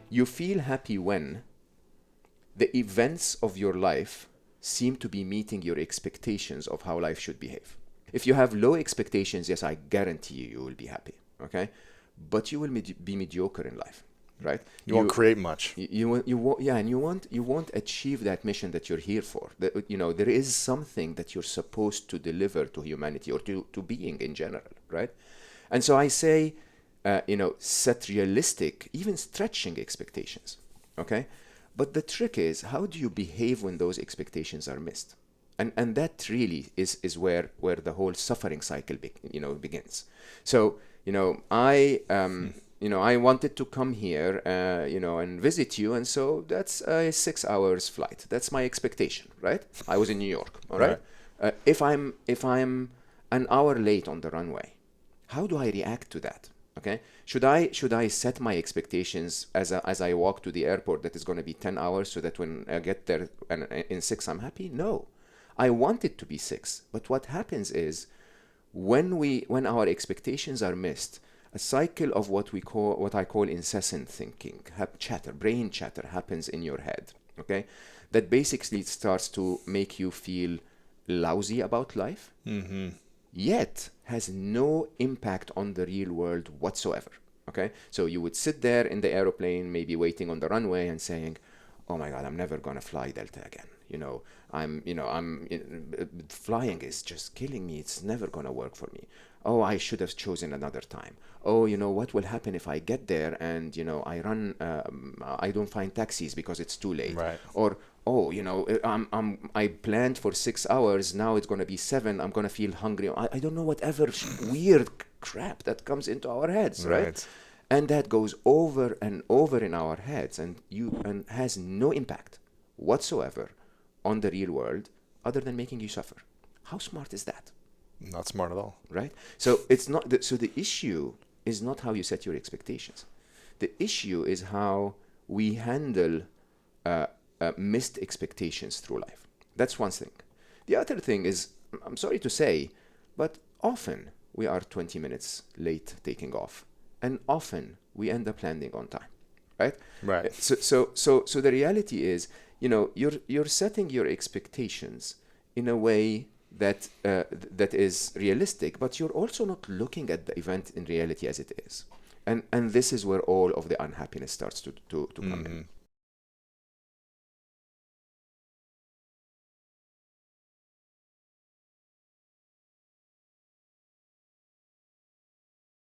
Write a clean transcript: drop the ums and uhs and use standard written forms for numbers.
You feel happy when the events of your life seem to be meeting your expectations of how life should behave. If you have low expectations, yes, I guarantee you will be happy, okay? But you will be mediocre in life, right? You won't create much. Yeah, and you won't achieve that mission that you're here for. There is something that you're supposed to deliver to humanity or to being in general, right? And so I say, set realistic, even stretching expectations, okay? But the trick is, how do you behave when those expectations are missed? And that really is where the whole suffering cycle begins. So, I wanted to come here, and visit you, and so that's a 6 hours flight. That's my expectation, right? I was in New York, all right? If I'm an hour late on the runway, how do I react to that? Okay, should I set my expectations as I walk to the airport that is going to be 10 hours so that when I get there and in 6 I'm happy? No, I want it to be 6. But what happens is when our expectations are missed, a cycle of what I call incessant thinking, brain chatter happens in your head. Okay, that basically starts to make you feel lousy about life. Yet has no impact on the real world whatsoever. Okay, so you would sit there in the aeroplane, maybe waiting on the runway, and saying, "Oh my God, I'm never gonna fly Delta again. Flying is just killing me. It's never gonna work for me. Oh, I should have chosen another time. Oh, what will happen if I get there and I don't find taxis because it's too late. Right. Or oh, I planned for 6 hours. Now it's going to be 7. I'm going to feel hungry. I don't know, whatever weird crap that comes into our heads, right? And that goes over and over in our heads and has no impact whatsoever on the real world other than making you suffer. How smart is that? Not smart at all. Right? So it's not. So the issue is not how you set your expectations. The issue is how we handle missed expectations through life. That's one thing. The other thing is, I'm sorry to say, but often we are 20 minutes late taking off, and often we end up landing on time, right? Right. So the reality is, you're setting your expectations in a way that is realistic, but you're also not looking at the event in reality as it is. And this is where all of the unhappiness starts to come in.